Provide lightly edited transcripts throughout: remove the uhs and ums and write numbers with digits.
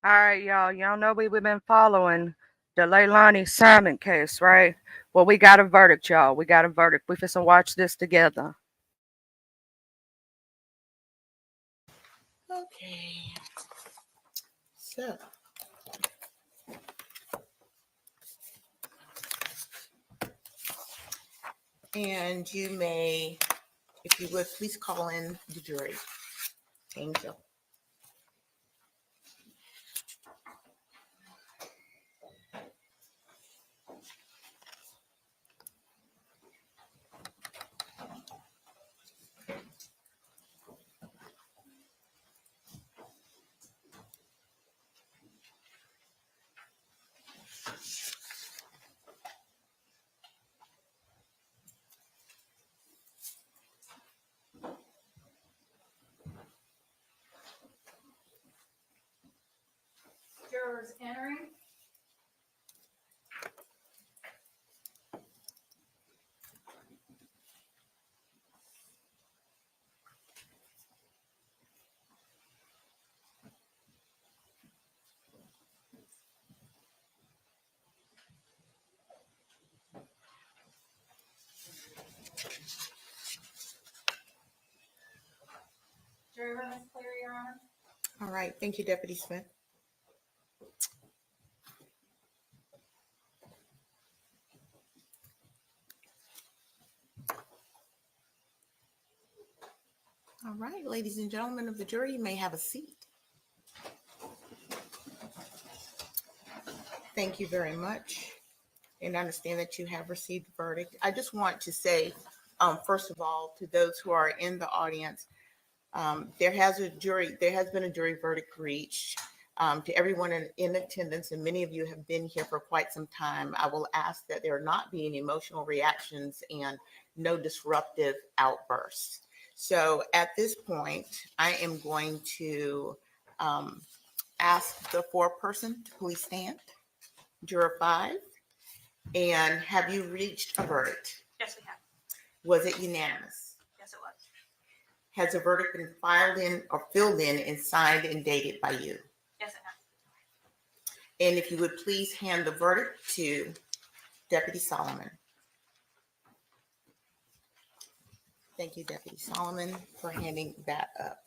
All right, y'all. Y'all know we've been following the leilani Simon case, right? Well, we got a verdict, y'all. We got a verdict. We finna watch this together. Okay. So, and you may, if you would, please call in the jury. Angel. Jurors entering. Jury room is clear, Your Honor. All right. Thank you, Deputy Smith. All right, ladies and gentlemen of the jury, you may have a seat. Thank you very much. And I understand that you have received the verdict. I just want to say, first of all, to those who are in the audience, there has been a jury verdict reached. To everyone in attendance, and many of you have been here for quite some time, I will ask that there not be any emotional reactions and no disruptive outbursts. So at this point, I am going to ask the foreperson to please stand. Juror 5. And have you reached a verdict? Yes, we have. Was it unanimous? Yes, it was. Has the verdict been filed in or filled in and signed and dated by you? Yes, it has. And if you would please hand the verdict to Deputy Solomon. Thank you, Deputy Solomon, for handing that up.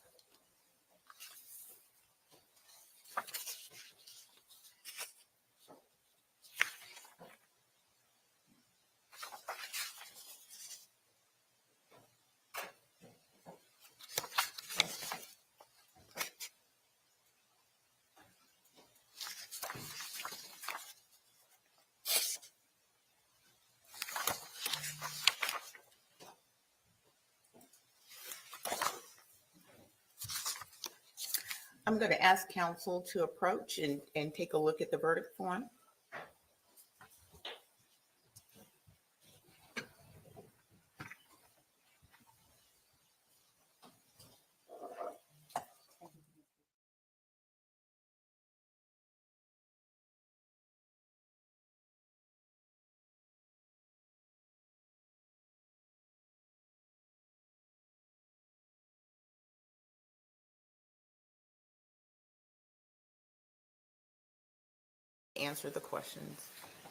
I'm going to ask counsel to approach and take a look at the verdict form. Answer the questions.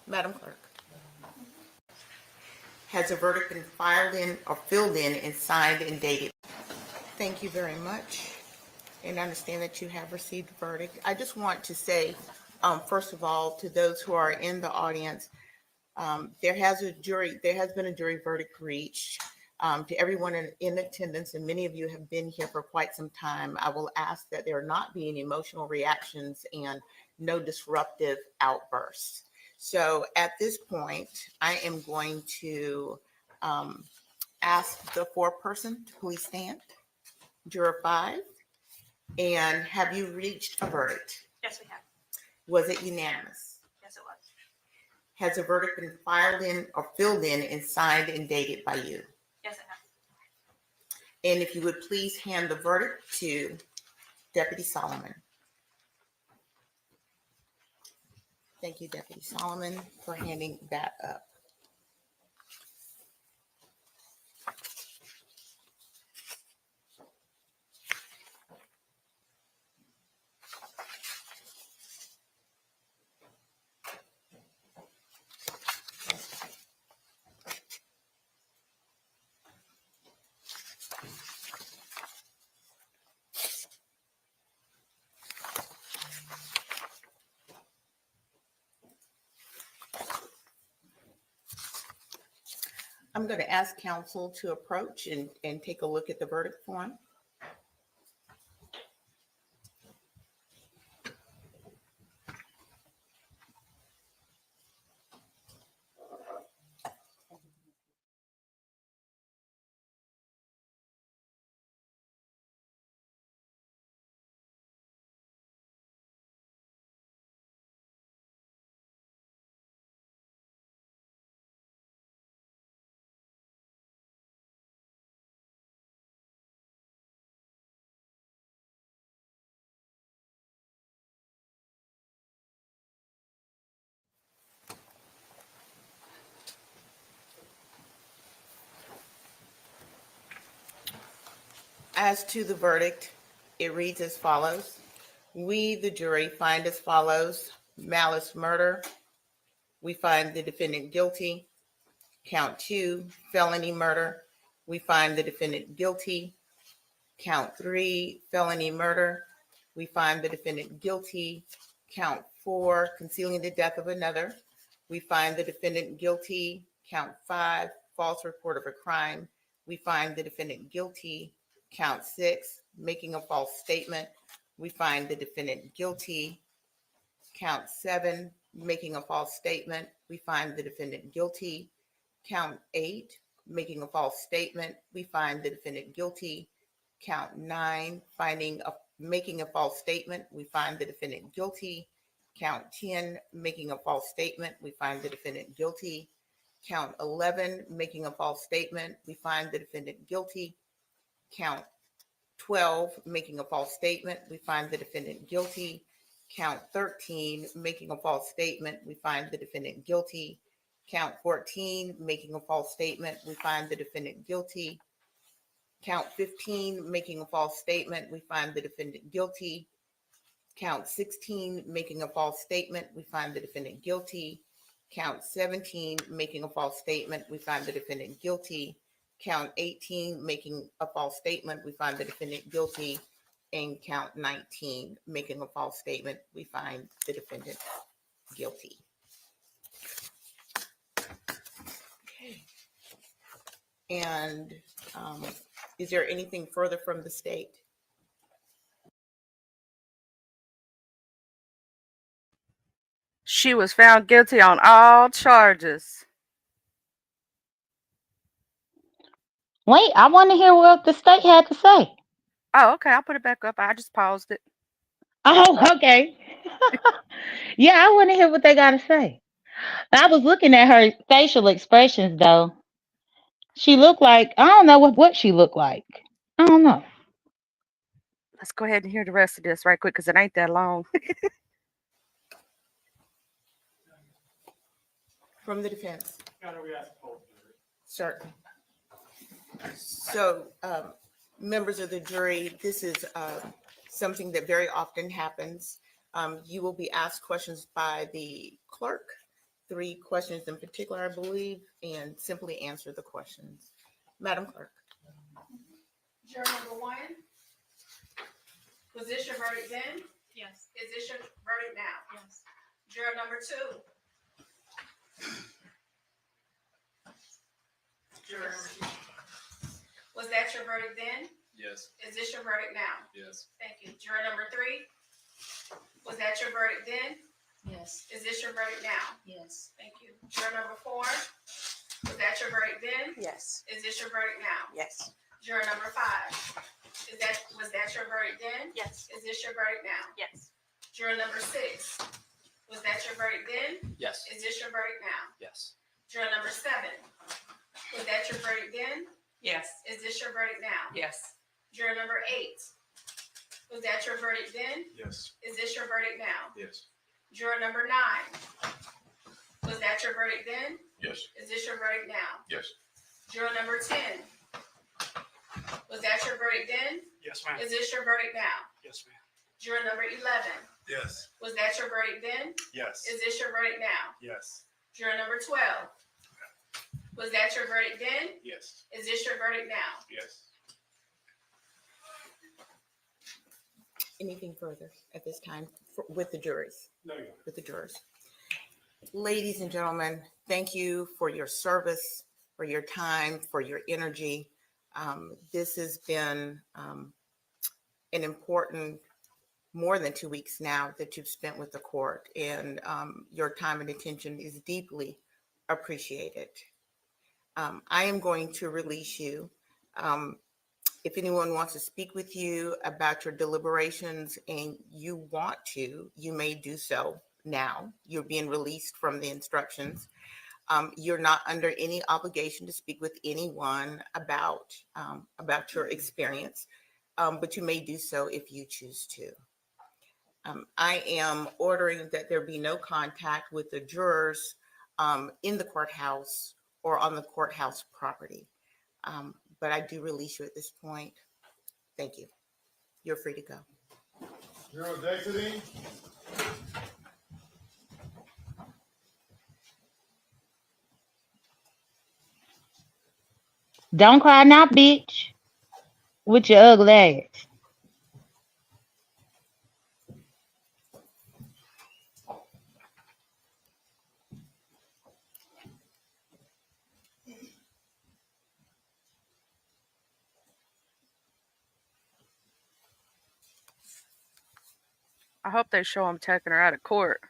Madam Clerk. Has the verdict been filed in or filled in and signed and dated? Thank you very much. And I understand that you have received the verdict. I just want to say, first of all, to those who are in the audience, there has been a jury verdict reached. To everyone in attendance, and many of you have been here for quite some time, I will ask that there not be any emotional reactions and no disruptive outbursts. So at this point, I am going to ask the foreperson to please stand. Juror 5. And have you reached a verdict? Yes, we have. Was it unanimous? Yes, it was. Has the verdict been filed in or filled in and signed and dated by you? Yes, it has. And if you would please hand the verdict to Deputy Solomon. Thank you, Deputy Solomon, for handing that up. I'm going to ask counsel to approach and take a look at the verdict form. As to the verdict, it reads as follows. We, the jury, find as follows: malice murder. We find the defendant guilty. Count 2, felony murder. We find the defendant guilty. Count 3, felony murder. We find the defendant guilty. Count 4, concealing the death of another. We find the defendant guilty. Count 5, false report of a crime. We find the defendant guilty. Count 6, making a false statement. We find the defendant guilty. Count 7, making a false statement. We find the defendant guilty. Count 8, making a false statement. We find the defendant guilty. Count 9, making a false statement. We find the defendant guilty. Count 10, making a false statement. We find the defendant guilty. Count 11, making a false statement. We find the defendant guilty. Count 12, making a false statement. We find the defendant guilty. Count 13, making a false statement. We find the defendant guilty. Count 14, making a false statement. We find the defendant guilty. Count 15, making a false statement. We find the defendant guilty. Count 16, making a false statement. We find the defendant guilty. Count 17, making a false statement. We find the defendant guilty. Count 18, making a false statement. We find the defendant guilty. And count 19, making a false statement. We find the defendant guilty. Okay. And is there anything further from the state? She was found guilty on all charges. Wait, I want to hear what the state had to say. Oh, okay. I'll put it back up. I just paused it. Oh, okay. Yeah, I want to hear what they got to say. I was looking at her facial expressions, though. She looked like, I don't know what she looked like. I don't know. Let's go ahead and hear the rest of this right quick because it ain't that long. From the defense. Certainly. So, members of the jury, this is something that very often happens. You will be asked questions by the clerk, 3 questions in particular, I believe, and simply answer the questions. Madam Clerk. Juror number 1, was this your verdict then? Yes. Is this your verdict now? Yes. Juror number 2. Juror number 2. Was that your verdict then? Yes. Is this your verdict now? Yes. Thank you. Juror number 3. Was that your verdict then? Yes. Is this your verdict now? Yes. Thank you. Juror number 4. Was that your verdict then? Yes. Is this your verdict now? Yes. Juror number 5. Was that your verdict then? Yes. Is this your verdict now? Yes. Juror number 6. Was that your verdict then? Yes. Is this your verdict now? Yes. Juror number 7. Was that your verdict then? Yes. Is this your verdict now? Yes. Juror number 8. Was that your verdict then? Yes. Is this your verdict now? Yes. Juror number 9. Was that your verdict then? Yes. Is this your verdict now? Yes. Juror number 10. Was that your verdict then? Yes, ma'am. Is this your verdict now? Yes, ma'am. Juror number 11. Yes. Was that your verdict then? Yes. Is this your verdict now? Yes. Juror number 12. Was that your verdict then? Yes. Is this your verdict now? Yes. Anything further at this time with the juries? No, you With the jurors. Ladies and gentlemen, thank you for your service. for your time, for your energy. This has been an important more than 2 weeks now that you've spent with the court, and your time and attention is deeply appreciated. I am going to release you. Um, if anyone wants to speak with you about your deliberations and you want to, you may do so now. You're being released from the instructions. You're not under any obligation to speak with anyone about your experience, but you may do so if you choose to. I am ordering that there be no contact with the jurors in the courthouse or on the courthouse property. But I do release you at this point. Thank you. You're free to go. Jurors exiting. Don't cry now, bitch, with your ugly ass. I hope they show him taking her out of court.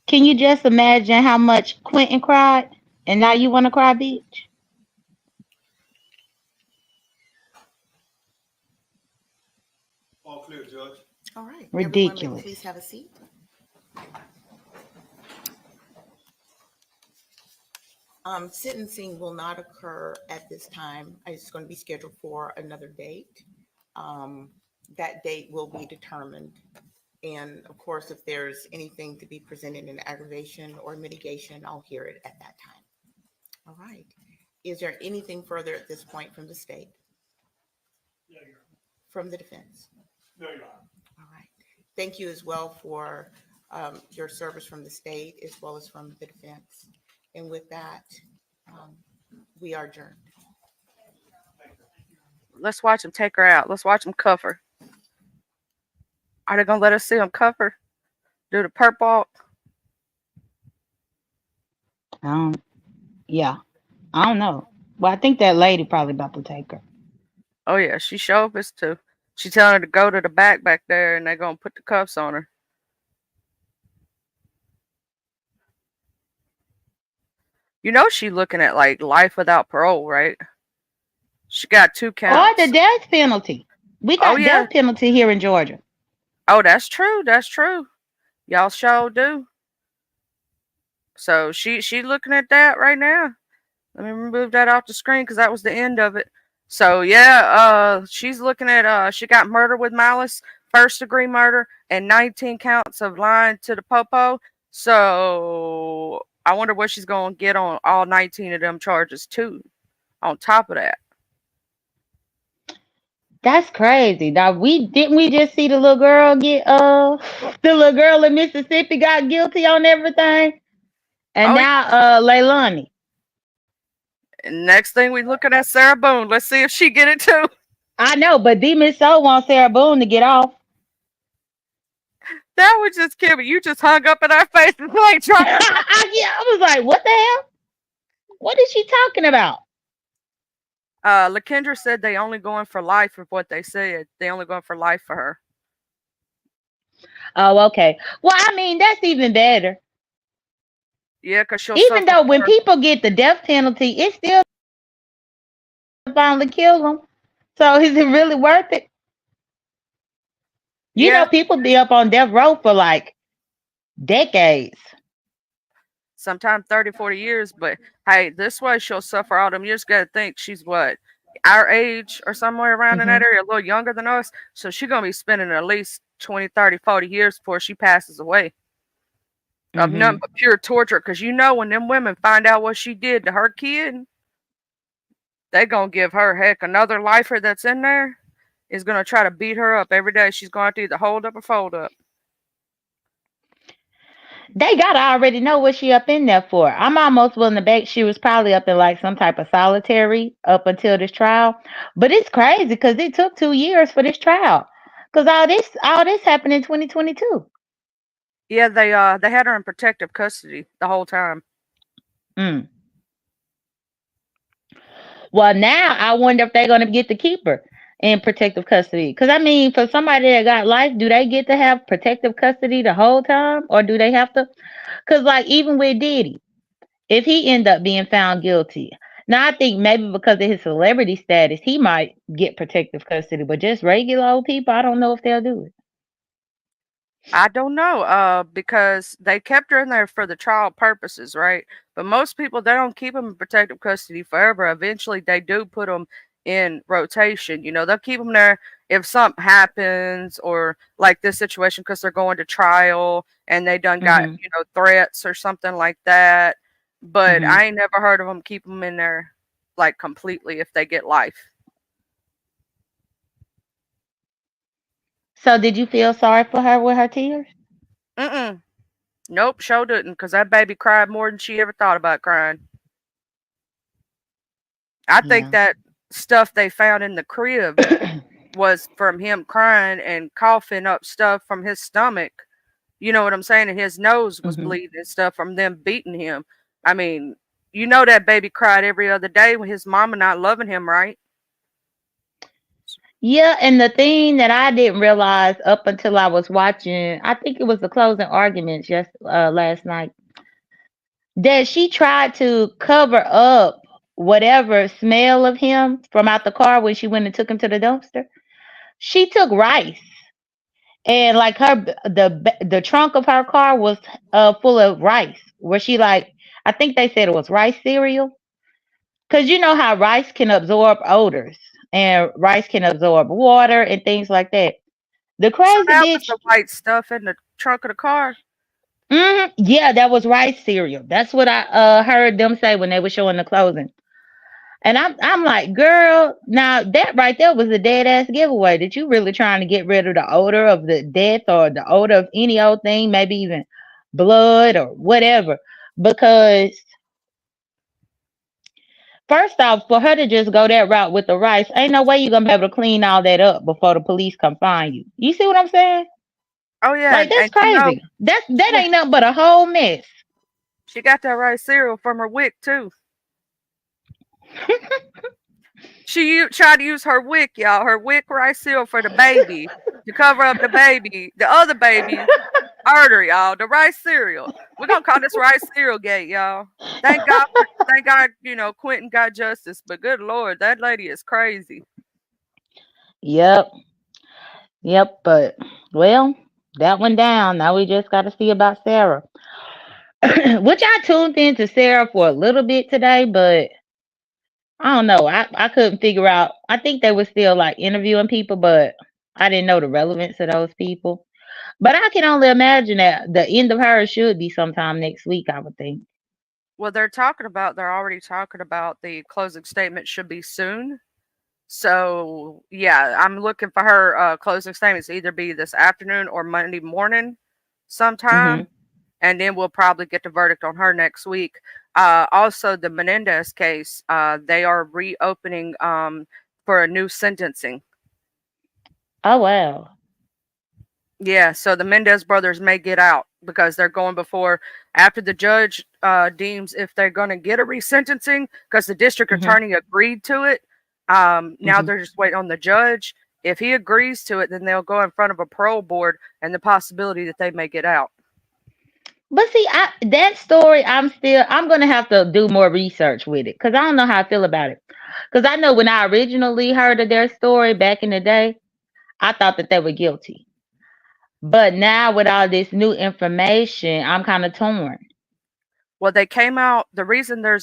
Can you just imagine how much Quentin cried? And now you want to cry, bitch? All clear, Judge. All right. Everyone may Ridiculous. please have a seat. Sentencing will not occur at this time. It's going to be scheduled for another date. Um, that date will be determined. And of course, if there's anything to be presented in aggravation or mitigation, I'll hear it at that time. All right. Is there anything further at this point from the state? No, Your From the defense? Honor. No, Your Honor. All right. Thank you as well for your service from the state as well as from the defense. And with that, we are adjourned. Let's watch him take her out. Let's watch him cuff her. Are they gonna let us see him cuff her? Do the perp walk? Um, yeah, I don't know. Well, I think that lady probably about to take her. Oh yeah, she showed us to. She telling her to go to the back there, and they're gonna put the cuffs on her. You know she looking at like life without parole, right? She got 2 Or the counts. death penalty. We Oh got yeah. death penalty here in Georgia. Oh, that's true. That's true. Y'all sure do. So she looking at that right now. Let me remove that off the screen because that was the end of it. So yeah, she's looking at she got murder with malice, first degree murder, and 19 counts of lying to the popo. So I wonder what she's gonna get on all 19 of them charges too. On top of that. That's crazy. Now we just see the little girl get the little girl in Mississippi got guilty on everything, and Oh yeah. now Leilani. And next thing we looking at Sarah Boone. Let's see if she get it too. I know, but Demon Soul wants Sarah Boone to get off. That was just kidding. You just hung up in our faces like trying. Yeah, I was like, what the hell? What is she talking about? Lakendra said they only going for life of what they said. They only going for life for her. Oh, okay. Well, I mean, that's even better. Yeah, because she'll Even suffer though when for. people get the death penalty, it still finally kill them. So is it really worth it? You know, Yeah, people be up on death row for like decades. sometimes 30, 40 years. But hey, this way she'll suffer all them. You just got to think she's what? Our age or somewhere around in that Hmm. area, a little younger than us. So she's going to be spending at least 20, 30, 40 years before she passes away of nothing Hmm. but pure torture. Because you know, when them women find out what she did to her kid, they going to give her, heck, another lifer that's in there is going to try to beat her up every day. She's going to either hold up or fold up. They gotta already know what she up in there for. I'm almost willing to bet she was probably up in like some type of solitary up until this trial. But it's crazy because it took 2 years for this trial. Because all this happened in 2022. Yeah, they had her in protective custody the whole time. Mm. Well, now I wonder if they're gonna get to keep her in protective custody. Because I mean, for somebody that got life, do they get to have protective custody the whole time, or do they have to? Because like even with Diddy, if he end up being found guilty, now I think maybe because of his celebrity status, he might get protective custody. But just regular old people, I don't know if they'll do it. I don't know, because they kept her in there for the trial purposes, right? But most people, they don't keep them in protective custody forever. Eventually, they do put them in rotation. You know, they'll keep them there if something happens, or like this situation, because they're going to trial and they done got, Hmm. threats or something like that. But Hmm. I ain't never heard of them keep them in there like completely if they get life. So did you feel sorry for her with her tears? Mm-mm. Nope, sure didn't, because that baby cried more than she ever thought about crying. I think Yeah. that stuff they found in the crib was from him crying and coughing up stuff from his stomach. You know what I'm saying? And his nose was Hmm. bleeding and stuff from them beating him. I mean, that baby cried every other day with his mama not loving him, right? Yeah, and the thing that I didn't realize up until I was watching, I think it was the closing arguments just last night, that she tried to cover up whatever smell of him from out the car when she went and took him to the dumpster. She took rice, and like the trunk of her car was full of rice. Where she like, I think they said it was rice cereal, because you know how rice can absorb odors and rice can absorb water and things like that. The So crazy that was bitch. the white stuff in the trunk of the car. Yeah, that was rice cereal. That's what I heard them say when they were showing the closing. And I'm like, girl, now that right there was a dead ass giveaway. That you really trying to get rid of the odor of the death or the odor of any old thing, maybe even blood or whatever. Because first off, for her to just go that route with the rice, ain't no way you're gonna be able to clean all that up before the police come find you. You see what I'm saying? Oh yeah, Like and, that's and crazy. That she, ain't nothing but a whole mess. she got that rice cereal from her wick too. She tried to use her wick, y'all, her wick rice cereal for the baby to cover up the other baby's artery, y'all, the rice cereal. We're gonna call this rice cereal gate, y'all. Thank God, Quentin got justice. But good Lord, that lady is crazy. Yep. Yep, but well, that went down. Now we just got to see about Sarah. Which I tuned into Sarah for a little bit today, but I don't know. I couldn't figure out. I think they were still like interviewing people, but I didn't know the relevance of those people. But I can only imagine that the end of her should be sometime next week, I would think. Well, they're already talking about the closing statement should be soon. So yeah, I'm looking for her closing statements to either be this afternoon or Monday morning sometime, Hmm. and then we'll probably get the verdict on her next week. Also, the Menendez case, they are reopening for a new sentencing. Oh wow. Yeah, so the Mendez brothers may get out because they're going before after the judge deems if they're going to get a resentencing because the district Hmm. attorney agreed to it. Now Hmm. they're just waiting on the judge. If he agrees to it, then they'll go in front of a parole board and the possibility that they may get out. But see, that story, I'm gonna have to do more research with it because I don't know how I feel about it. Because I know when I originally heard of their story back in the day, I thought that they were guilty. But now with all this new information, I'm kind of torn. Well, they came out. The reason there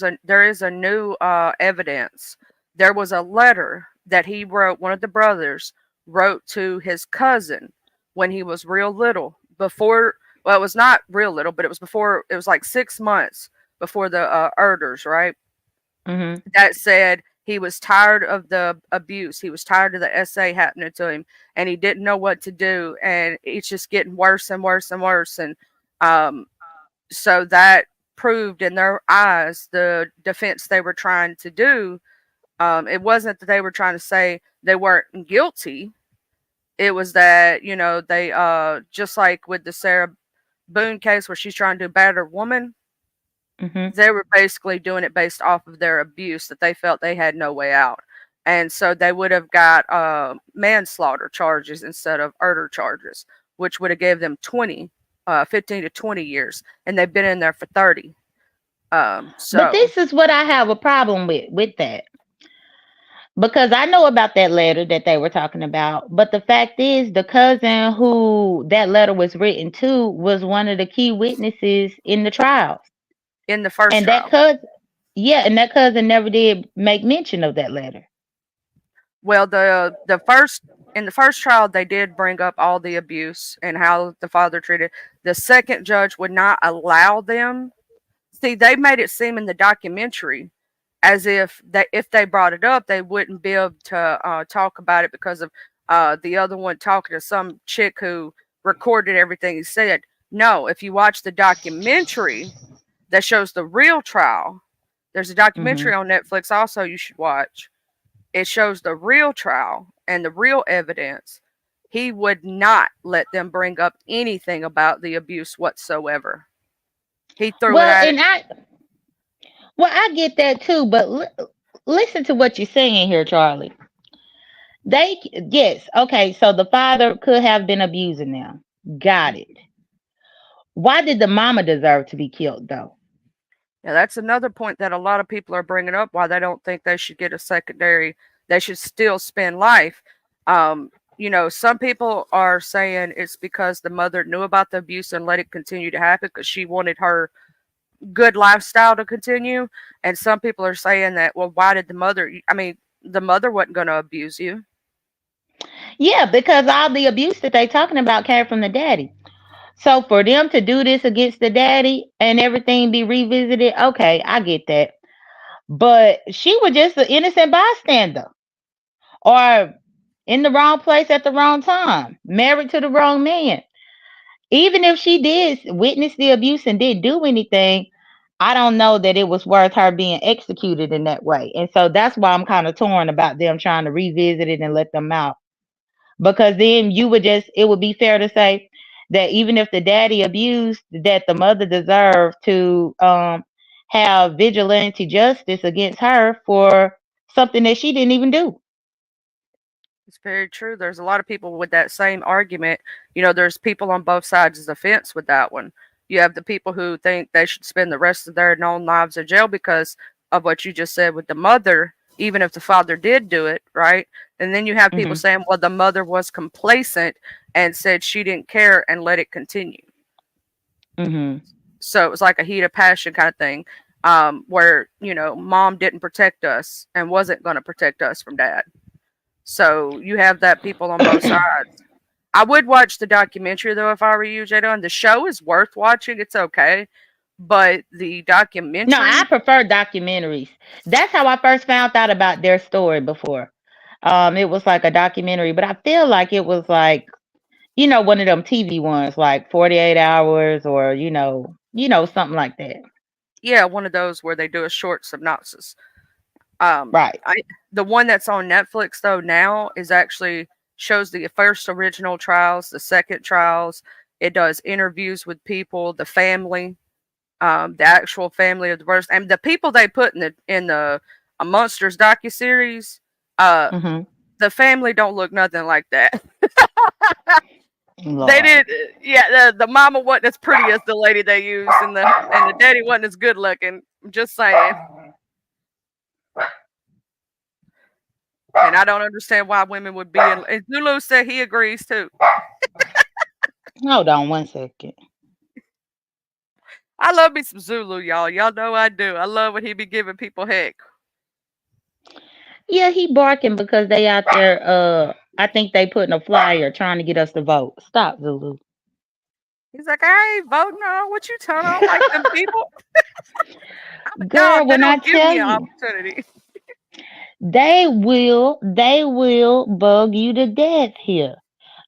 is a new evidence. There was a letter that he wrote. One of the brothers wrote to his cousin when he was real little. Before, well, it was not real little, but it was before. It was like 6 months before the Erders, right? Hmm. That said he was tired of the abuse. He was tired of the SA happening to him, and he didn't know what to do. And it's just getting worse and worse and worse. And um, so that proved in their eyes the defense they were trying to do. It wasn't that they were trying to say they weren't guilty. It was that, they, just like with the Sarah Boone case where she's trying to do battered woman, Mhm. They were basically doing it based off of their abuse that they felt they had no way out. And so they would have got manslaughter charges instead of murder charges, which would have gave them 15 to 20 years. And they've been in there for 30. But So this is what I have a problem with that. Because I know about that letter that they were talking about, but the fact is the cousin who that letter was written to was one of the key witnesses in the trials. in the first And that trial, cousin, yeah, and that cousin never did make mention of that letter. well, the first in the first trial they did bring up all the abuse and how the father treated. The second judge would not allow them. See, they made it seem in the documentary as if they brought it up, they wouldn't be able to talk about it because of the other one talking to some chick who recorded everything he said. No, if you watch the documentary that shows the real trial, there's a documentary Mhm. on Netflix also you should watch. It shows the real trial and the real evidence. He would not let them bring up anything about the abuse whatsoever. He threw it Well, at it. and I get that too, but listen to what you're saying here, Charlie. They yes, okay, so the father could have been abusing them. Got it. Why did the mama deserve to be killed though? Yeah, that's another point that a lot of people are bringing up why they don't think they should get a secondary. They should still spend life. Um, some people are saying it's because the mother knew about the abuse and let it continue to happen because she wanted her good lifestyle to continue. And some people are saying that, well, why did the mother? I mean, the mother wasn't going to abuse you. Yeah, because all the abuse that they talking about came from the daddy. So for them to do this against the daddy and everything be revisited, okay, I get that. But she was just an innocent bystander or in the wrong place at the wrong time, married to the wrong man. Even if she did witness the abuse and didn't do anything, I don't know that it was worth her being executed in that way. And so that's why I'm kind of torn about them trying to revisit it and let them out. Because then you would just, it would be fair to say that even if the daddy abused, that the mother deserved to have vigilante justice against her for something that she didn't even do. It's very true. There's a lot of people with that same argument. There's people on both sides of the fence with that one. You have the people who think they should spend the rest of their known lives in jail because of what you just said with the mother, even if the father did do it, right? And then you have people Hmm. saying, well, the mother was complacent and said she didn't care and let it continue. Hmm. So it was like a heat of passion kind of thing, where, mom didn't protect us and wasn't going to protect us from dad. So you have that people on both sides. I would watch the documentary though if I were you, Jada. And the show is worth watching. It's okay, but the No, I documentary, prefer documentaries. That's how I first found out about their story before. It was like a documentary, but I feel like it was like, one of them TV ones, like 48 hours or, something like that. yeah, one of those where they do a short synopsis. Um, Right. I the one that's on Netflix though now is actually shows the first original trials, the second trials. It does interviews with people, the family, the actual family of the person, and the people they put in the Monsters docu series. Uh, Hmm. the family don't look nothing like that. They Lord. did, yeah. The mama wasn't as pretty as the lady they used, and the daddy wasn't as good looking. I'm just saying, and I don't understand why women would be in. And Zulu said he agrees too. Hold on one second. I love me some Zulu, y'all. Y'all know I do. I love when he be giving people heck. Yeah, he barking because they out there. I think they putting a flyer trying to get us to vote. Stop, Zulu. He's like, I ain't voting on what you turn on like them people. I'm a Girl, dog. They when I don't give tell me an you, opportunity. they will bug you to death here.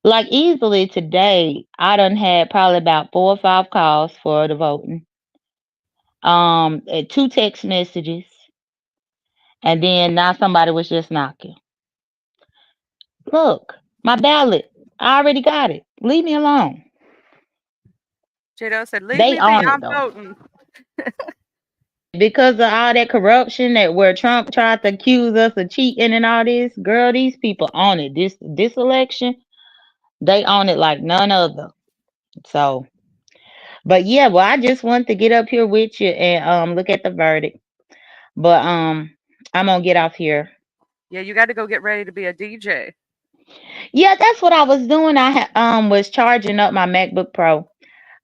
Like easily today, I done had probably about 4 or 5 calls for the voting. Two text messages, and then now somebody was just knocking. Look, my ballot. I already got it. Leave me alone. Jado said, leave They me be. on it I'm though. voting. because of all that corruption that where Trump tried to accuse us of cheating and all this, girl, these people own it. This election, they own it like none other. So, but yeah, well, I just wanted to get up here with you and look at the verdict. But I'm gonna get off here. Yeah, you got to go get ready to be a DJ. Yeah, that's what I was doing. Was charging up my MacBook Pro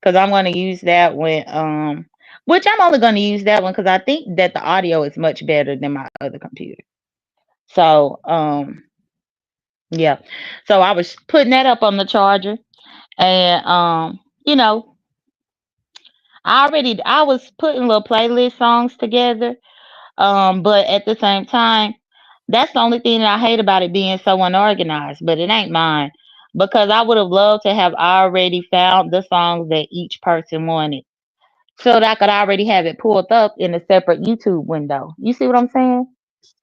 because I'm gonna use that when which I'm only gonna use that one because I think that the audio is much better than my other computer. So yeah. So I was putting that up on the charger and you know, I was putting little playlist songs together. But at the same time, that's the only thing that I hate about it being so unorganized, but it ain't mine. Because I would have loved to have already found the songs that each person wanted. So that I could already have it pulled up in a separate YouTube window. You see what I'm saying?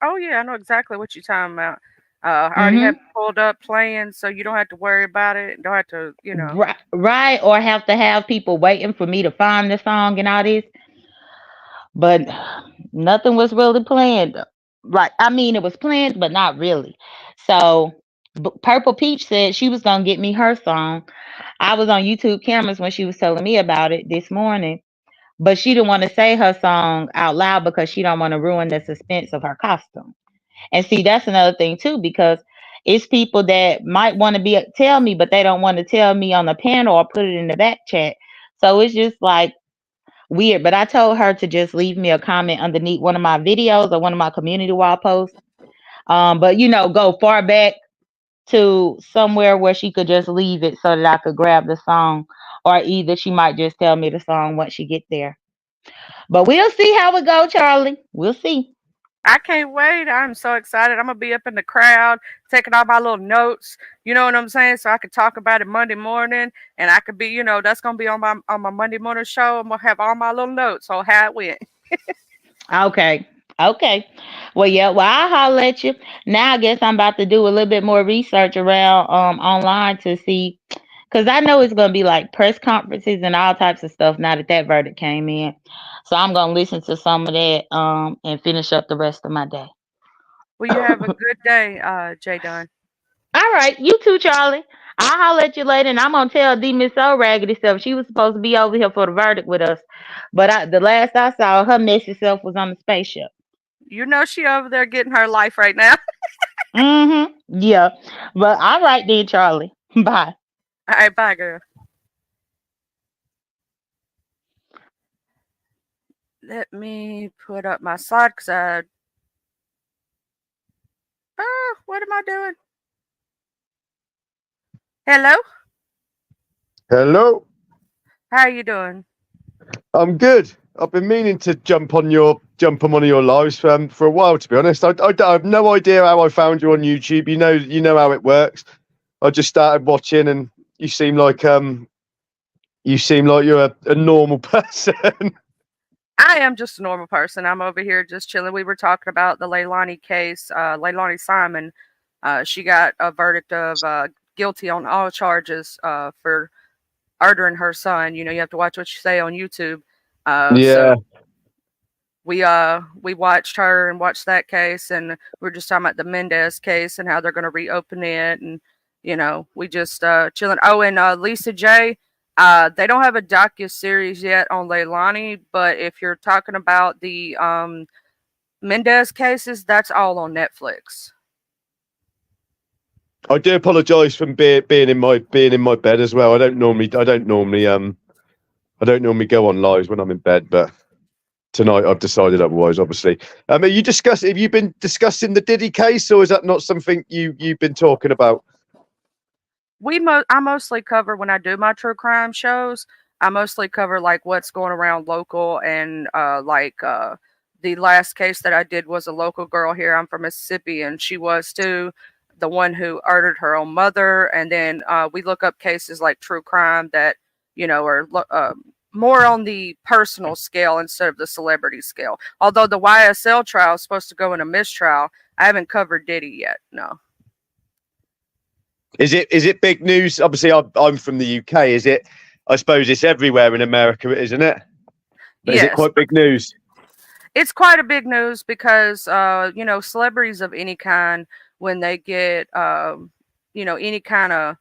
Oh yeah, I know exactly what you're talking about. I already have Mm-hmm. it pulled up playing, so you don't have to worry about it. Don't have to. Right, right, or have to have people waiting for me to find the song and all this. But nothing was really planned. Like, I mean, it was planned, but not really. So, Purple Peach said she was gonna get me her song. I was on YouTube cameras when she was telling me about it this morning, but she didn't want to say her song out loud because she don't want to ruin the suspense of her costume. And see, that's another thing too, because it's people that might want to be tell me, but they don't want to tell me on the panel or put it in the back chat. So it's just like weird. But I told her to just leave me a comment underneath one of my videos or one of my community wall posts. But go far back to somewhere where she could just leave it so that I could grab the song, or either she might just tell me the song once she get there. But we'll see how it go, Charlie. We'll see. I can't wait. I'm so excited. I'm gonna be up in the crowd taking all my little notes. You know what I'm saying? So I could talk about it Monday morning, and I could be, that's gonna be on my Monday morning show. I'm gonna have all my little notes on how it went. Okay. Okay. Well, yeah. Well, I'll holler at you. Now I guess I'm about to do a little bit more research around online to see, because I know it's gonna be like press conferences and all types of stuff now that that verdict came in. So I'm gonna listen to some of that and finish up the rest of my day. Well, you have a good day, Jay Dunn. All right, you too, Charlie. I'll holler at you later, and I'm gonna tell D Miss O Raggedy stuff. She was supposed to be over here for the verdict with us, but the last I saw, her messy self was on the spaceship. You know she over there getting her life right now. Mm-hmm. Yeah. But all right then, Charlie. Bye. All right, bye, girl. Let me put up my slide because what am I doing? Hello, Hello. how are you doing? I'm good. I've been meaning to jump on one of your lives for a while. To be honest, I have no idea how I found you on YouTube. You know how it works. I just started watching, and you seem like you're a normal person. I am just a normal person. I'm over here just chilling. We were talking about the Leilani case. Leilani Simon, she got a verdict of guilty on all charges for murdering her son. You have to watch what you say on YouTube. So Yeah. we watched her and watched that case, and we are just talking about the Mendez case and how they're going to reopen it, and we just chilling. Oh, and Lisa J. They don't have a docu series yet on Leilani, but if you're talking about the Mendez cases, that's all on Netflix. I do apologise for being in my bed as well. I don't normally go on lives when I'm in bed, but tonight I've decided otherwise. Obviously, have you been discussing the Diddy case, or is that not something you've been talking about? I mostly cover when I do my true crime shows. I mostly cover like what's going around local, and the last case that I did was a local girl here. I'm from Mississippi, and she was too, the one who murdered her own mother. And then we look up cases like true crime that are more on the personal scale instead of the celebrity scale. Although the YSL trial is supposed to go in a mistrial, I haven't covered Diddy yet. No. Is it big news? Obviously, I'm from the UK. Is it? I suppose it's everywhere in America, isn't it? But is it Yes. quite big news? It's quite a big news because celebrities of any kind, when they get any kind of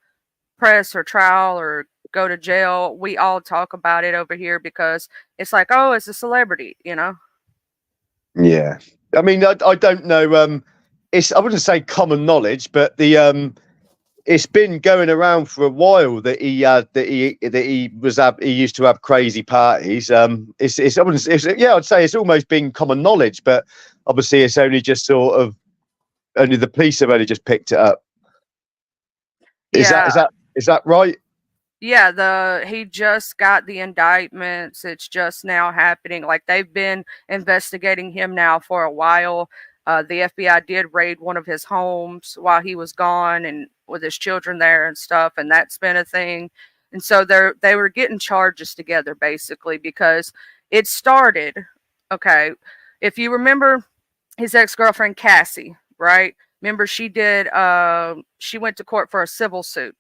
press or trial or go to jail, we all talk about it over here because it's like, oh, it's a celebrity. Yeah, I mean, I don't know. I wouldn't say common knowledge, but it's been going around for a while that he used to have crazy parties. I'd say it's almost been common knowledge, but obviously it's only just sort of only the police have only just picked it up. Is that Yeah, is that is that right? yeah, he just got the indictments. It's just now happening. Like they've been investigating him now for a while. The FBI did raid one of his homes while he was gone and with his children there and stuff, and that's been a thing. And so they were getting charges together basically because it started. Okay, if you remember his ex-girlfriend Cassie, right? Remember she went to court for a civil suit.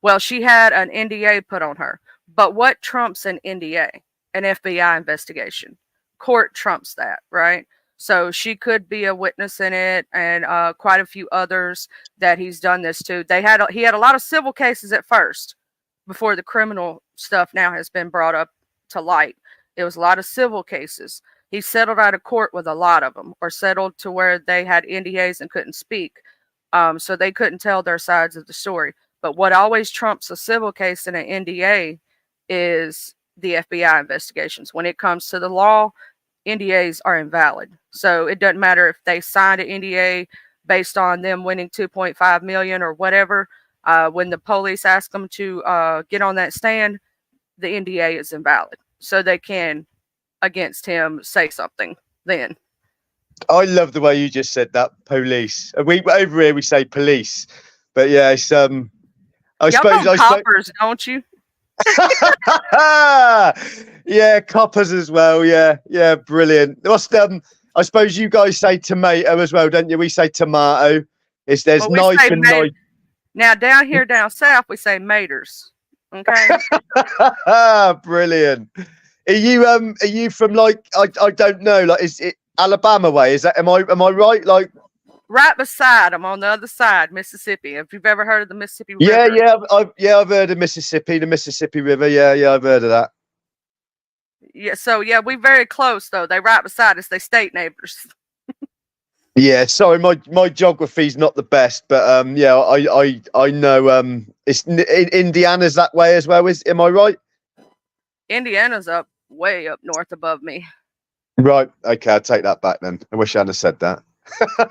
Well, she had an NDA put on her. But what trumps an NDA? An FBI investigation. Court trumps that, right? So she could be a witness in it, and quite a few others that he's done this to. He had a lot of civil cases at first, before the criminal stuff now has been brought up to light. It was a lot of civil cases. He settled out of court with a lot of them, or settled to where they had NDAs and couldn't speak, so they couldn't tell their sides of the story. But what always trumps a civil case and an NDA is the FBI investigations. When it comes to the law, NDAs are invalid. So it doesn't matter if they signed an NDA based on them winning 2.5 million or whatever. When the police ask them to get on that stand, the NDA is invalid. So they can, against him, say something then. I love the way you just said that. Police. We over here we say police, but yeah, it's I Y'all suppose know coppers, don't you? Yeah, coppers as well. Yeah, brilliant. I suppose you guys say tomato as well, don't you? We say tomato. There's Well, we knife say and knife. now down here down south we say maters. Okay. Brilliant. Are you from like I don't know, like is it Alabama way? Is that am I right? Like Right beside them on the other side, Mississippi. If you've ever heard of the Mississippi yeah, River. I've heard of Mississippi, the Mississippi River. Yeah, I've heard of that. Yeah, so yeah, we very close though. They right beside us. They state neighbors. Yeah, sorry, my geography's not the best, but yeah, I know it's Indiana's that way as well. Am I right? Indiana's up way up north above me. Right. Okay, I'll take that back then. I wish I hadn't said that.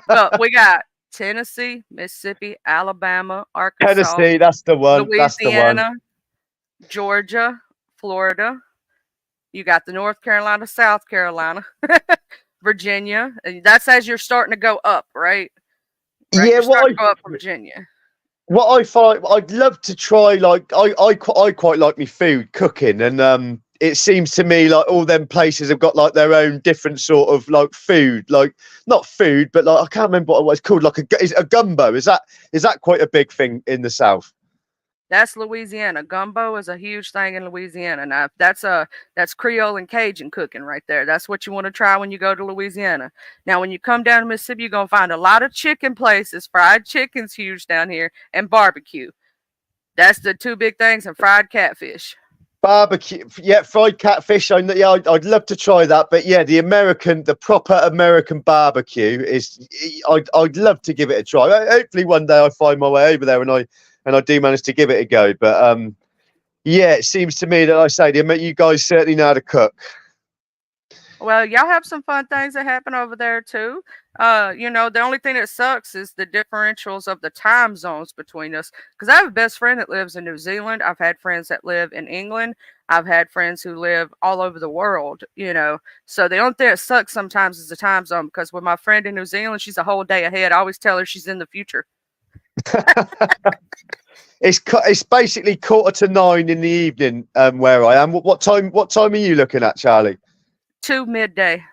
But we got Tennessee, Mississippi, Alabama, Arkansas, Tennessee, that's the one. That's the one. Louisiana, Georgia, Florida. You got the North Carolina, South Carolina, Virginia. And that's as you're starting to go up, right? Right? Yeah, You're starting to go up from Virginia. what I find I'd love to try, like I quite like me food cooking, and it seems to me like all them places have got like their own different sort of like food, like not food, but like I can't remember what it's called, like a gumbo. Is that quite a big thing in the South? That's Louisiana. Gumbo is a huge thing in Louisiana. Now that's Creole and Cajun cooking right there. That's what you want to try when you go to Louisiana. Now, when you come down to Mississippi, you're gonna find a lot of chicken places. Fried chicken's huge down here, and barbecue. That's the two big things, and fried catfish. Barbecue, yeah, fried catfish. I'd love to try that, but yeah, the proper American barbecue is. I'd love to give it a try. Hopefully, one day I find my way over there, and I do manage to give it a go. But yeah, it seems to me that I say you guys certainly know how to cook. Well, y'all have some fun things that happen over there too. The only thing that sucks is the differentials of the time zones between us. Because I have a best friend that lives in New Zealand. I've had friends that live in England. I've had friends who live all over the world. So the only thing that sucks sometimes is the time zone. Because with my friend in New Zealand, she's a whole day ahead. I always tell her she's in the future. It's basically 8:45 in the evening where I am. What time are you looking at, Charlie? 2 midday.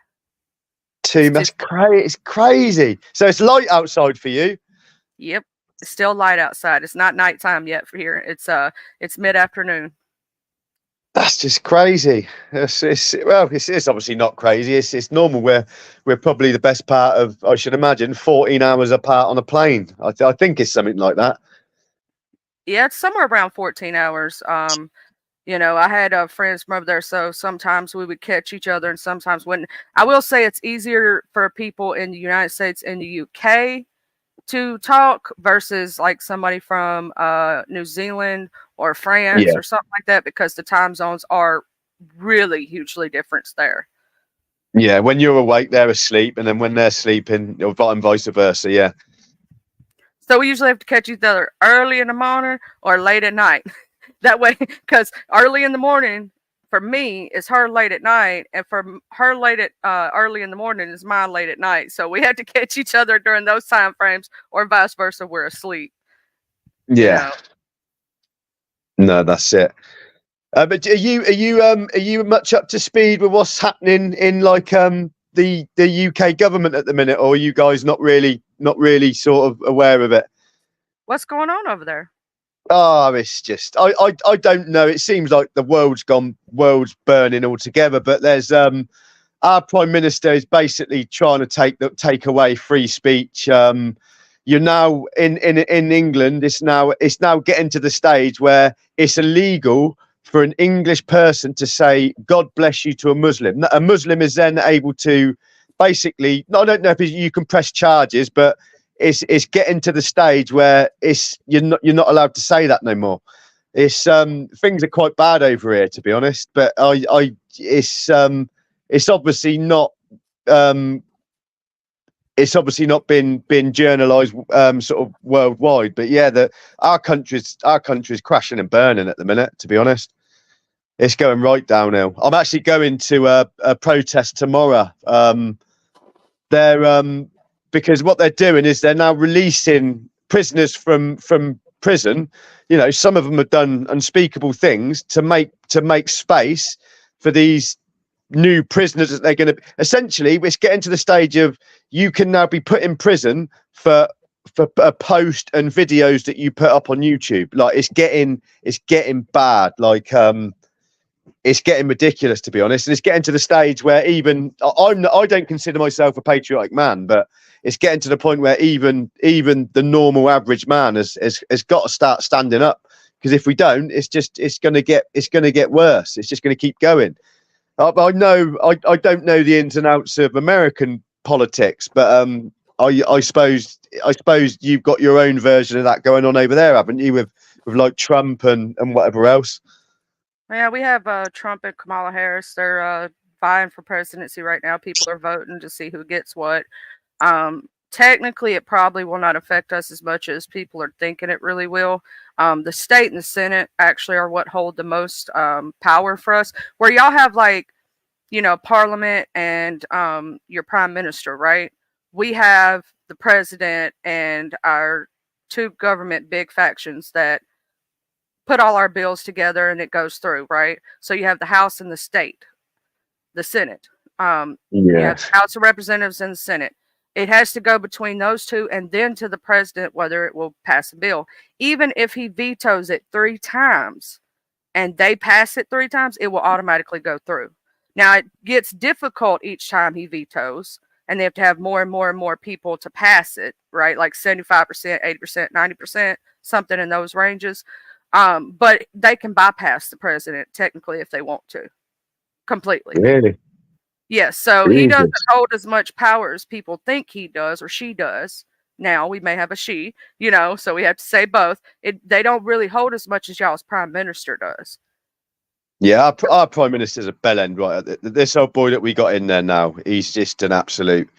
That's crazy. It's crazy. So it's light outside for you. Yep. It's still light outside. It's not nighttime yet for here. It's mid-afternoon. That's just crazy. It's obviously not crazy. It's normal. We're probably the best part of, I should imagine, 14 hours apart on a plane. I think it's something like that. Yeah, it's somewhere around 14 hours. I had friends from over there, so sometimes we would catch each other, and sometimes wouldn't. I will say it's easier for people in the United States and the UK to talk versus like somebody from New Zealand or France Yeah. or something like that, because the time zones are really hugely different there. Yeah. When you're awake, they're asleep, and then when they're sleeping, or vice versa. Yeah. So we usually have to catch each other early in the morning or late at night. That way, because early in the morning for me is her late at night, and for her late at early in the morning is mine late at night. So we had to catch each other during those time frames, or vice versa. We're asleep. You Yeah. know. No, that's it. But are you much up to speed with what's happening in like the UK government at the minute, or are you guys not really sort of aware of it? What's going on over there? Oh, it's just I don't know. It seems like the world's burning altogether. But there's our prime minister is basically trying to take away free speech. You're now in England. It's now getting to the stage where it's illegal for an English person to say "God bless you" to a Muslim. A Muslim is then able to basically. I don't know if you can press charges, but it's getting to the stage where you're not allowed to say that no more. It's things are quite bad over here, to be honest. But it's obviously not um it's obviously not been journalized sort of worldwide. But yeah, our country's crashing and burning at the minute, to be honest. It's going right downhill. I'm actually going to a protest tomorrow. They're Because what they're doing is they're now releasing prisoners from prison. Some of them have done unspeakable things to make space for these new prisoners that they're going to. Essentially, it's getting to the stage of you can now be put in prison for a post and videos that you put up on YouTube. Like it's getting bad. Like it's getting ridiculous, to be honest, and it's getting to the stage where I don't consider myself a patriotic man, but it's getting to the point where even the normal average man has got to start standing up, because if we don't, it's going to get worse. It's just going to keep going. I don't know the ins and outs of American politics, but I suppose you've got your own version of that going on over there, haven't you? With like Trump and whatever else. Yeah, we have Trump and Kamala Harris. They're vying for presidency right now. People are voting to see who gets what. Technically, it probably will not affect us as much as people are thinking it really will. The state and the Senate actually are what hold the most power for us. Where y'all have like, Parliament and your prime minister, right? We have the president and our two government big factions that put all our bills together and it goes through, right? So you have the House and the state, the Senate. You have Yes. the House of Representatives and the Senate. It has to go between those two and then to the president whether it will pass a bill. Even if he vetoes it 3 times and they pass it 3 times, it will automatically go through. Now it gets difficult each time he vetoes, and they have to have more and more and more people to pass it, right? Like 75%, 80%, 90%, something in those ranges. But they can bypass the president technically if they want to, completely. Really? Yes, so he doesn't Jesus. hold as much power as people think he does or she does. Now we may have a she, so we have to say both. They don't really hold as much as y'all's prime minister does. Yeah, our prime minister's a bell end, right? This old boy that we got in there now, he's just an absolute.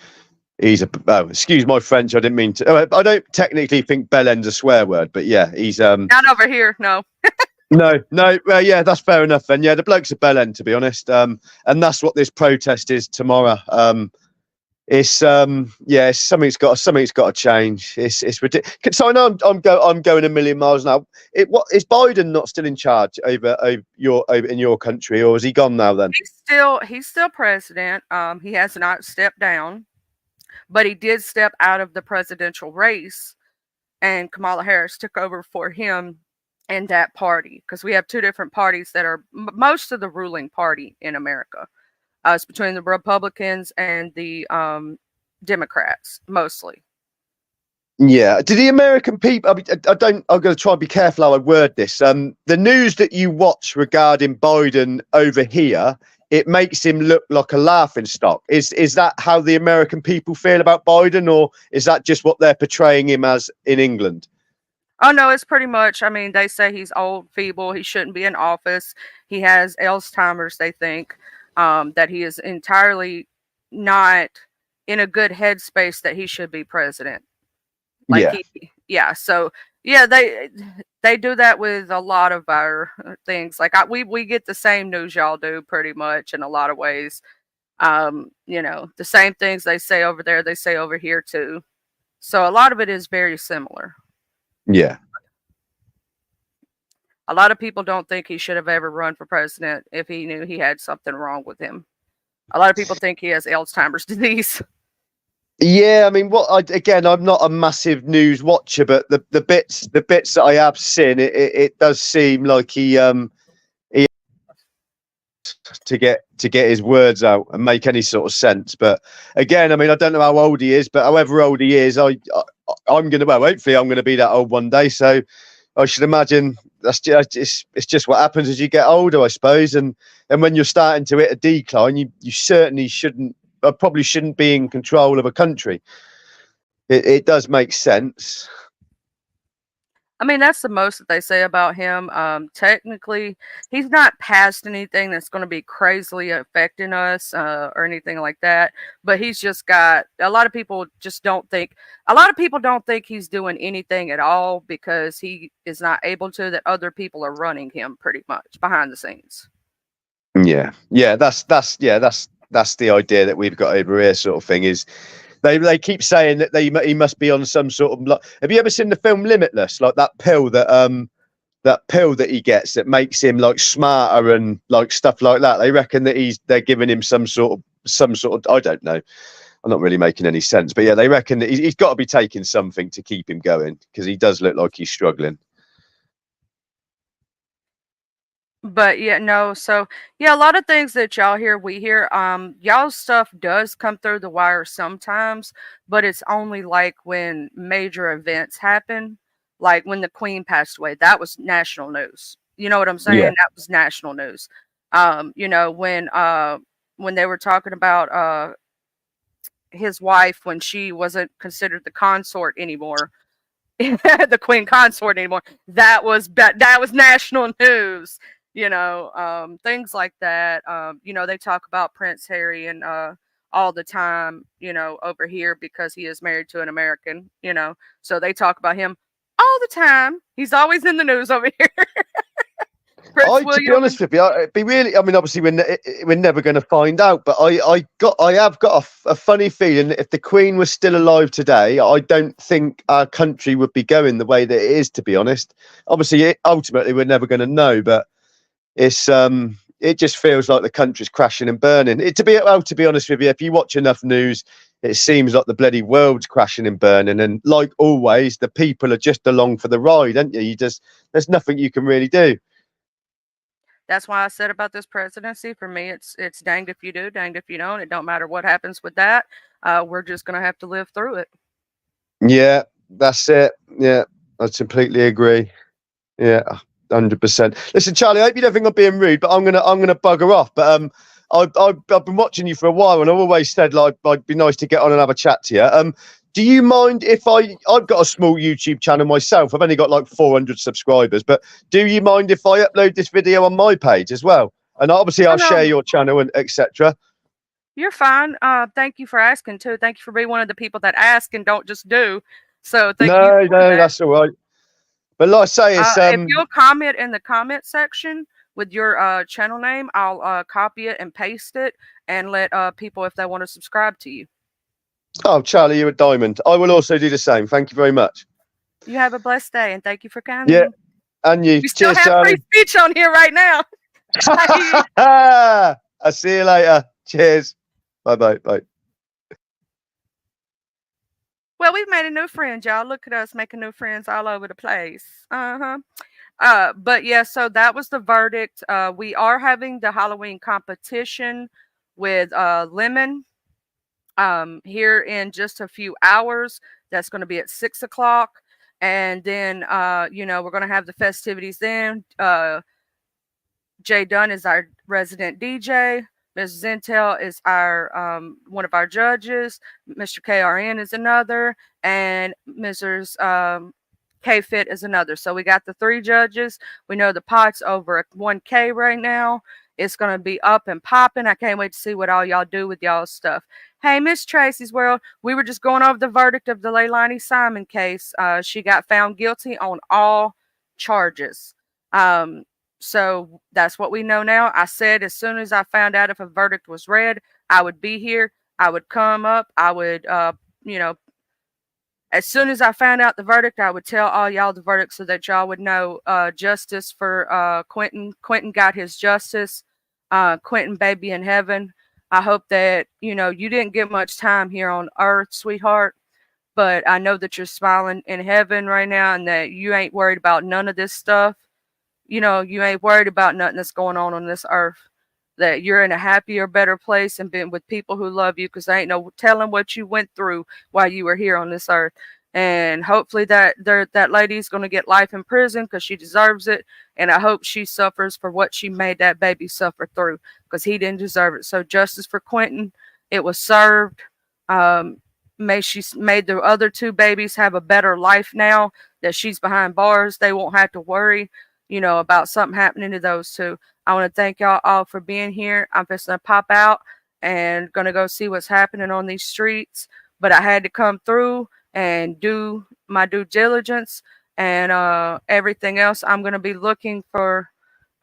Excuse my French. I didn't mean to. I don't technically think bell end's a swear word, but yeah, he's Not over here, no. No. Yeah, that's fair enough. Then yeah, the bloke's a bell end, to be honest. And that's what this protest is tomorrow. Something's got to change. It's ridiculous. So I know I'm going a million miles now. What is Biden not still in charge over in your country, or is he gone now? Then He's still president. He has not stepped down, but he did step out of the presidential race, and Kamala Harris took over for him in that party, because we have two different parties that are most of the ruling party in America. It's between the Republicans and the Democrats mostly. Yeah. Do the American people? I mean, I don't. I'm going to try and be careful how I word this. The news that you watch regarding Biden over here, it makes him look like a laughing stock. Is that how the American people feel about Biden, or is that just what they're portraying him as in England? Oh no, it's pretty much. I mean, they say he's old, feeble. He shouldn't be in office. He has Alzheimer's. They think that he is entirely not in a good headspace that he should be president. Like Yeah. he, yeah. So yeah, they do that with a lot of our things. Like we get the same news y'all do pretty much in a lot of ways. The same things they say over there, they say over here too. So a lot of it is very similar. Yeah. A lot of people don't think he should have ever run for president if he knew he had something wrong with him. A lot of people think he has Alzheimer's disease. Yeah, I mean, again, I'm not a massive news watcher, but the bits that I have seen, it does seem like he to get his words out and make any sort of sense. But again, I mean, I don't know how old he is, but however old he is, I'm gonna, well, hopefully I'm gonna be that old one day. So I should imagine that's just it's just what happens as you get older, I suppose. And when you're starting to hit a decline, you certainly shouldn't. I probably shouldn't be in control of a country. It does make sense. I mean, that's the most that they say about him. Technically, he's not past anything that's going to be crazily affecting us or anything like that. But he's just got a lot of people just don't think. A lot of people don't think he's doing anything at all because he is not able to. That other people are running him pretty much behind the scenes. Yeah, that's the idea that we've got over here, sort of thing. Is they keep saying that he must be on some sort of. Have you ever seen the film Limitless? Like that pill that he gets that makes him like smarter and like stuff like that. They reckon that they're giving him some sort of. I don't know. I'm not really making any sense, but yeah, they reckon that he's got to be taking something to keep him going because he does look like he's struggling. But yeah, no, so yeah, a lot of things that y'all hear, we hear. Y'all's stuff does come through the wire sometimes, but it's only like when major events happen, like when the Queen passed away. That was national news. You know what I'm saying? Yeah. That was national news. When they were talking about his wife when she wasn't considered the consort anymore, the queen consort anymore. That was national news. Things like that. They talk about Prince Harry and all the time. Over here because he is married to an American. So they talk about him all the time. He's always in the news over here. To be honest with you, it'd be really. I mean, obviously, we're never going to find out. But I have got a funny feeling that if the Queen was still alive today, I don't think our country would be going the way that it is. To be honest, obviously, ultimately, we're never going to know. But it's it just feels like the country's crashing and burning. To be honest with you, if you watch enough news, it seems like the bloody world's crashing and burning. And like always, the people are just along for the ride, aren't you? There's nothing you can really do. That's why I said about this presidency. For me, it's danged if you do, danged if you don't. It don't matter what happens with that. We're just gonna have to live through it. Yeah, that's it. Yeah, I completely agree. Yeah, 100%. Listen, Charlie, I hope you don't think I'm being rude, but I'm gonna bugger off. But I've been watching you for a while, and I've always said like it'd be nice to get on and have a chat to you. Do you mind if I've got a small YouTube channel myself. I've only got like 400 subscribers, but do you mind if I upload this video on my page as well? And obviously I'll share your channel and etc. You're fine. Thank you for asking too. Thank you for being one of the people that ask and don't just do. So thank you for that. That's all right. But like I say, it's if you'll comment in the comment section with your channel name, I'll copy it and paste it and let people, if they want to subscribe to you. Oh, Charlie, you're a diamond. I will also do the same. Thank you very much. You have a blessed day, and thank you for coming. Yeah, and you. We still Cheers, have Charlie. free speech on here right now. I'll see you later. Cheers. Bye. Well, we've made a new friend, y'all. Look at us making new friends all over the place. But yeah, so that was the verdict. We are having the Halloween competition with Lemon here in just a few hours. That's going to be at 6 o'clock. And then, we're going to have the festivities then. Jay Dunn is our resident DJ. Ms. Zentel is our one of our judges. Mr. KRN is another, and Mrs. K Fit is another. So we got the 3 judges. We know the pot's over at 1K right now. It's gonna be up and popping. I can't wait to see what all y'all do with y'all's stuff. Hey, Miss Tracy's World, we were just going over the verdict of the leilani Simmon case. She got found guilty on all charges. So that's what we know now. I said as soon as I found out if a verdict was read, I would be here. I would come up. I would, as soon as I found out the verdict, I would tell all y'all the verdict so that y'all would know justice for Quentin. Quentin got his justice. Quentin, baby in heaven. I hope that, you didn't get much time here on earth, sweetheart. But I know that you're smiling in heaven right now and that you ain't worried about none of this stuff. You ain't worried about nothing that's going on this earth. That you're in a happier, better place and been with people who love you, because there ain't no telling what you went through while you were here on this earth. And hopefully that lady's going to get life in prison because she deserves it. And I hope she suffers for what she made that baby suffer through, because he didn't deserve it. So justice for Quentin. It was served. She made the other 2 babies have a better life now that she's behind bars. They won't have to worry, about something happening to those 2. I want to thank y'all all for being here. I'm just going to pop out and going to go see what's happening on these streets. But I had to come through and do my due diligence and everything else. I'm going to be looking for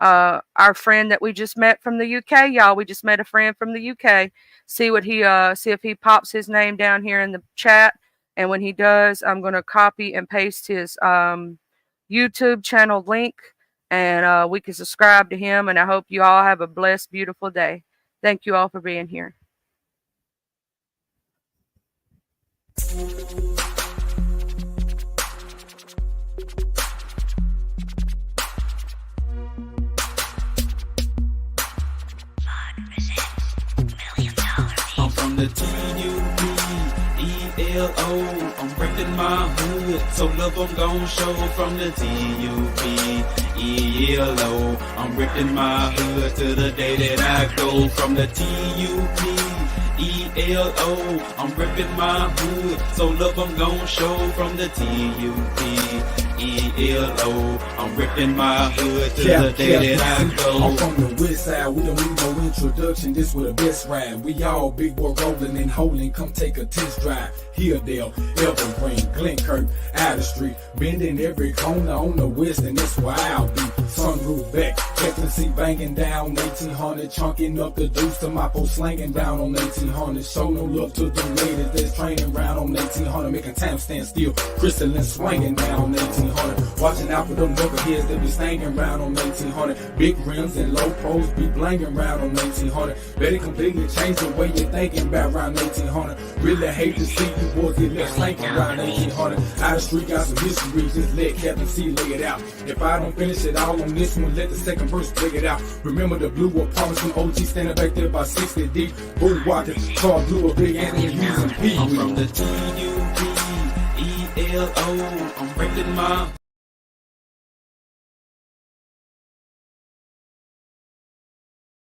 our friend that we just met from the UK, y'all. We just met a friend from the UK. See if he pops his name down here in the chat. And when he does, I'm going to copy and paste his YouTube channel link, and we can subscribe to him. And I hope you all have a blessed, beautiful day. Thank you all for being here. I'm from the TUBELO. I'm breaking my hood, so love I'm gon' show from the TUBELO. I'm ripping my hood to the day that I go from the TUBELO. I'm ripping my hood, so love I'm gon' show from the TUBELO. I'm ripping my hood to the day that I go. I'm from the west side, we don't need no introduction. This was the best ride. We all big boy rolling and holding. Come take a test drive. Hilldale, Evergreen, Glenkirk, Outer Street, bending every corner on the west, and that's where I'll be. Sunroof back, Captain seat banging down 1800, chunking up the deuce to my post slanging down on 1800. Show no love to the ladies that's training round on 1800, making time stand still. Crystalline swinging down on 1800, watching out for them knuckleheads that be stanging round on 1800. Big rims and low pros be blanging round on 1800. Better completely change the way you're thinking about round 1800. Really hate to see you boys get left slanking around 1800. Out of street got some history, just let Captain C lay it out. If I don't finish it all on this one, let the second verse break it out. Remember the blue apartments from OG standing back there by 60 deep. Bull walking, car blue, a big Anthony using P. I'm from the TUBELO. I'm breaking my